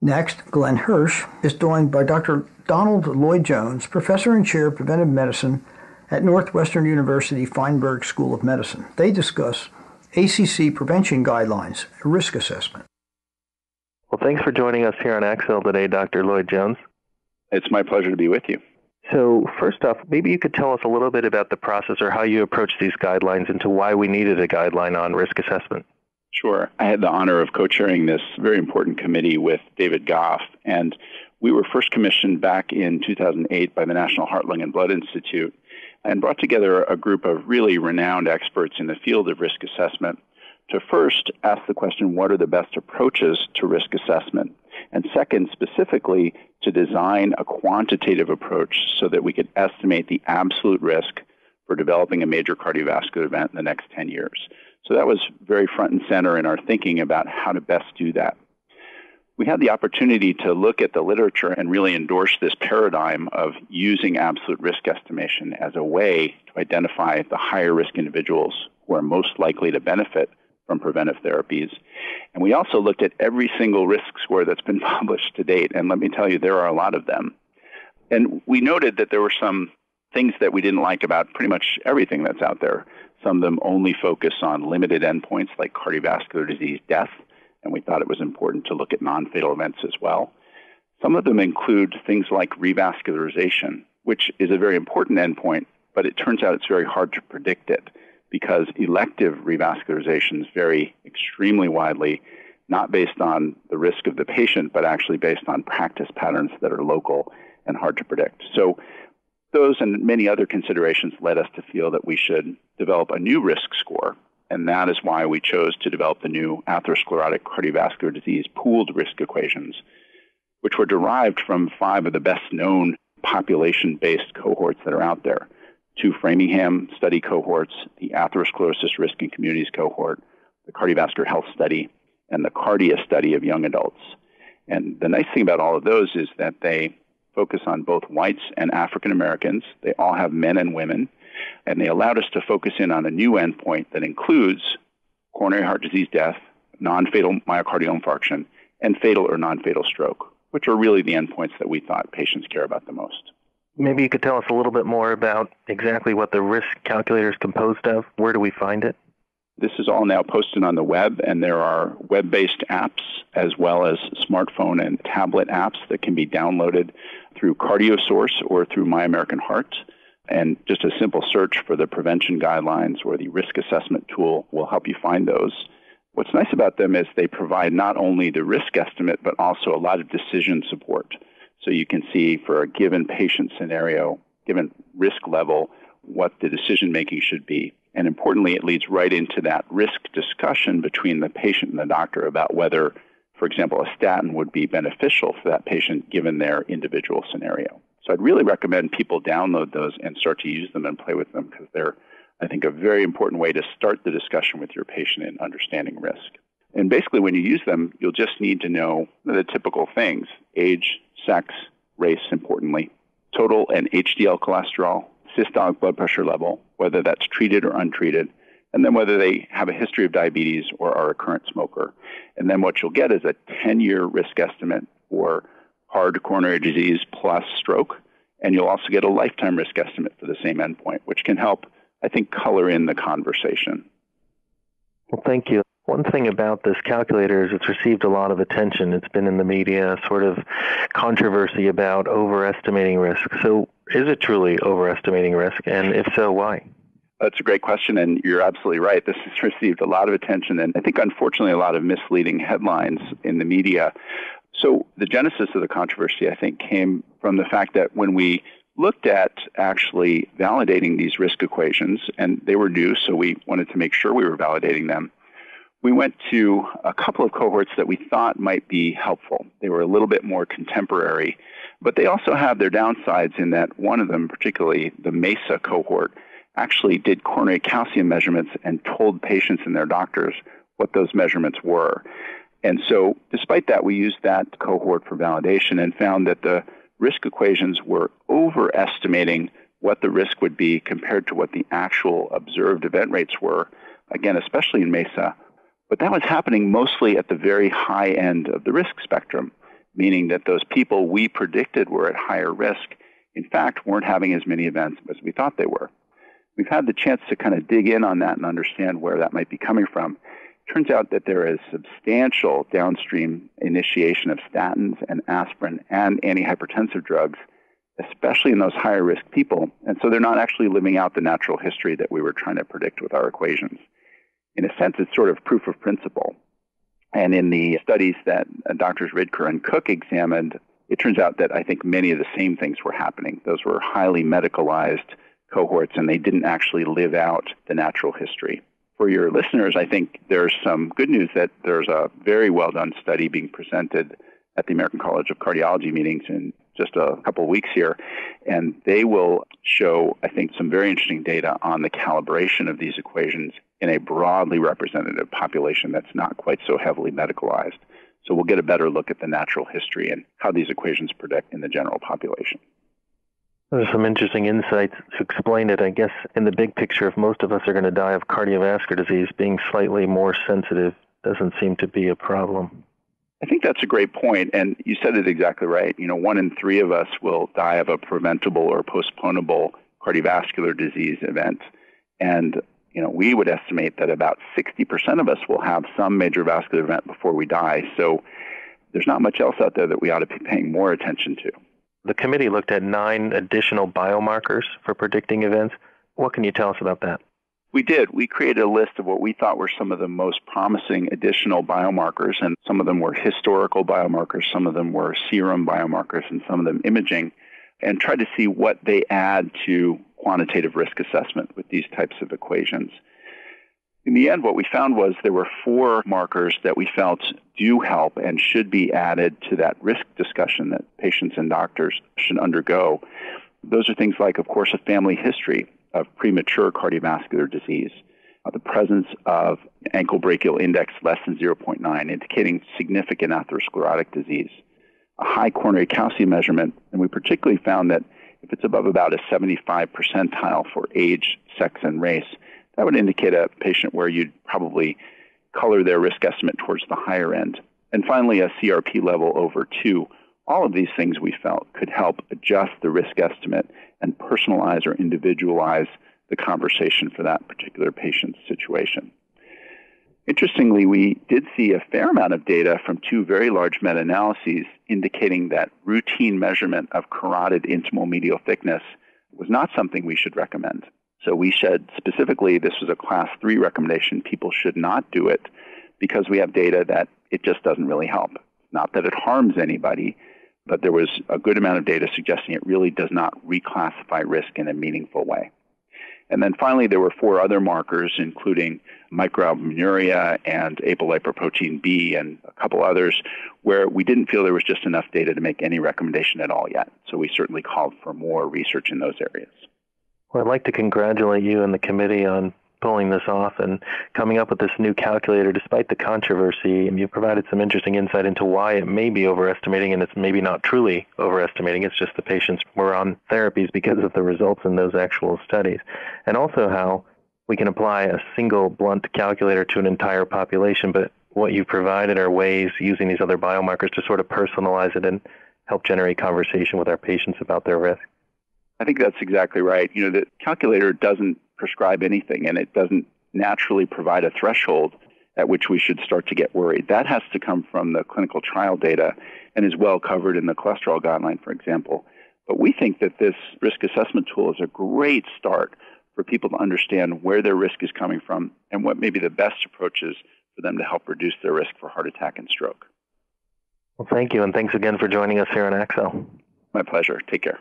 Next, Glenn Hirsch is joined by Dr. Donald Lloyd-Jones, Professor and Chair of Preventive Medicine at Northwestern University Feinberg School of Medicine. They discuss ACC prevention guidelines, a risk assessment. Well, thanks for joining us here on ACCEL today, Dr. Lloyd-Jones. It's my pleasure to be with you. So first off, maybe you could tell us a little bit about the process or how you approach these guidelines and to why we needed a guideline on risk assessment. Sure. I had the honor of co-chairing this very important committee with David Goff, and we were first commissioned back in 2008 by the National Heart, Lung, and Blood Institute and brought together a group of really renowned experts in the field of risk assessment to first ask the question, what are the best approaches to risk assessment? And second, specifically, to design a quantitative approach so that we could estimate the absolute risk for developing a major cardiovascular event in the next 10 years. So that was very front and center in our thinking about how to best do that. We had the opportunity to look at the literature and really endorse this paradigm of using absolute risk estimation as a way to identify the higher risk individuals who are most likely to benefit from preventive therapies. And we also looked at every single risk score that's been published to date, and let me tell you, there are a lot of them. And we noted that there were some things that we didn't like about pretty much everything that's out there. Some of them only focus on limited endpoints like cardiovascular disease death, and we thought it was important to look at non-fatal events as well. Some of them include things like revascularization, which is a very important endpoint, but it turns out it's very hard to predict it because elective revascularizations vary extremely widely, not based on the risk of the patient, but actually based on practice patterns that are local and hard to predict. So those and many other considerations led us to feel that we should develop a new risk score, and that is why we chose to develop the new atherosclerotic cardiovascular disease pooled risk equations, which were derived from 5 of the best-known population-based cohorts that are out there. 2 Framingham study cohorts, the atherosclerosis risk in communities cohort, the cardiovascular health study, and the Cardia study of young adults. And the nice thing about all of those is that they focus on both whites and African Americans. They all have men and women, and they allowed us to focus in on a new endpoint that includes coronary heart disease death, non-fatal myocardial infarction, and fatal or non-fatal stroke, which are really the endpoints that we thought patients care about the most. Maybe you could tell us a little bit more about exactly what the risk calculator is composed of. Where do we find it? This is all now posted on the web, and there are web-based apps as well as smartphone and tablet apps that can be downloaded through CardioSource or through My American Heart. And just a simple search for the prevention guidelines or the risk assessment tool will help you find those. What's nice about them is they provide not only the risk estimate, but also a lot of decision support. So you can see for a given patient scenario, given risk level, what the decision-making should be. And importantly, it leads right into that risk discussion between the patient and the doctor about whether, for example, a statin would be beneficial for that patient given their individual scenario. So I'd really recommend people download those and start to use them and play with them because they're, I think, a very important way to start the discussion with your patient in understanding risk. And basically, when you use them, you'll just need to know the typical things: age, sex, race, importantly, total and HDL cholesterol, systolic blood pressure level, whether that's treated or untreated, and then whether they have a history of diabetes or are a current smoker. And then what you'll get is a 10-year risk estimate for hard coronary disease plus stroke, and you'll also get a lifetime risk estimate for the same endpoint, which can help, I think, color in the conversation. Well, thank you. One thing about this calculator is it's received a lot of attention. It's been in the media, sort of controversy about overestimating risk. So is it truly overestimating risk? And if so, why? That's a great question, and you're absolutely right. This has received a lot of attention, and I think, unfortunately, a lot of misleading headlines in the media. So the genesis of the controversy, I think, came from the fact that when we looked at actually validating these risk equations, and they were new, so we wanted to make sure we were validating them, we went to a couple of cohorts that we thought might be helpful. They were a little bit more contemporary, but they also have their downsides in that one of them, particularly the MESA cohort, actually did coronary calcium measurements and told patients and their doctors what those measurements were. And so despite that, we used that cohort for validation and found that the risk equations were overestimating what the risk would be compared to what the actual observed event rates were, again, especially in MESA. But that was happening mostly at the very high end of the risk spectrum. meaning that those people we predicted were at higher risk, in fact, weren't having as many events as we thought they were. We've had the chance to kind of dig in on that and understand where that might be coming from. It turns out that there is substantial downstream initiation of statins and aspirin and antihypertensive drugs, especially in those higher risk people. And so they're not actually living out the natural history that we were trying to predict with our equations. In a sense, it's sort of proof of principle. And in the studies that Drs. Ridker and Cook examined, it turns out that I think many of the same things were happening. Those were highly medicalized cohorts, and they didn't actually live out the natural history. For your listeners, I think there's some good news that there's a very well-done study being presented at the American College of Cardiology meetings in just a couple of weeks here, and they will show, I think, some very interesting data on the calibration of these equations in a broadly representative population that's not quite so heavily medicalized. So we'll get a better look at the natural history and how these equations predict in the general population. There's some interesting insights to explain it. I guess in the big picture, if most of us are going to die of cardiovascular disease, being slightly more sensitive doesn't seem to be a problem. I think that's a great point, and you said it exactly right. 1 in 3 of us will die of a preventable or postponable cardiovascular disease event. And, we would estimate that about 60% of us will have some major vascular event before we die. So there's not much else out there that we ought to be paying more attention to. The committee looked at 9 additional biomarkers for predicting events. What can you tell us about that? We did. We created a list of what we thought were some of the most promising additional biomarkers, and some of them were historical biomarkers, some of them were serum biomarkers, and some of them imaging, and tried to see what they add to quantitative risk assessment with these types of equations. In the end, what we found was there were 4 markers that we felt do help and should be added to that risk discussion that patients and doctors should undergo. Those are things like, of course, a family history of premature cardiovascular disease, the presence of ankle brachial index less than 0.9, indicating significant atherosclerotic disease, a high coronary calcium measurement, and we particularly found that if it's above about a 75 percentile for age, sex, and race, that would indicate a patient where you'd probably color their risk estimate towards the higher end. And finally, a CRP level over 2. All of these things we felt could help adjust the risk estimate and personalize or individualize the conversation for that particular patient's situation. Interestingly, we did see a fair amount of data from 2 very large meta-analyses indicating that routine measurement of carotid intimal medial thickness was not something we should recommend. So we said specifically this was a class 3 recommendation. People should not do it because we have data that it just doesn't really help. Not that it harms anybody, but there was a good amount of data suggesting it really does not reclassify risk in a meaningful way. And then finally, there were 4 other markers, including microalbuminuria and apolipoprotein B and a couple others, where we didn't feel there was just enough data to make any recommendation at all yet. So we certainly called for more research in those areas. Well, I'd like to congratulate you and the committee on pulling this off and coming up with this new calculator despite the controversy. And you provided some interesting insight into why it may be overestimating, and it's maybe not truly overestimating. It's just the patients were on therapies because of the results in those actual studies. And also how we can apply a single blunt calculator to an entire population, but what you provided are ways using these other biomarkers to sort of personalize it and help generate conversation with our patients about their risk. I think that's exactly right. The calculator doesn't prescribe anything, and it doesn't naturally provide a threshold at which we should start to get worried. That has to come from the clinical trial data and is well covered in the cholesterol guideline, for example. But we think that this risk assessment tool is a great start for people to understand where their risk is coming from and what may be the best approaches for them to help reduce their risk for heart attack and stroke. Well, thank you, and thanks again for joining us here on ACCEL. My pleasure. Take care.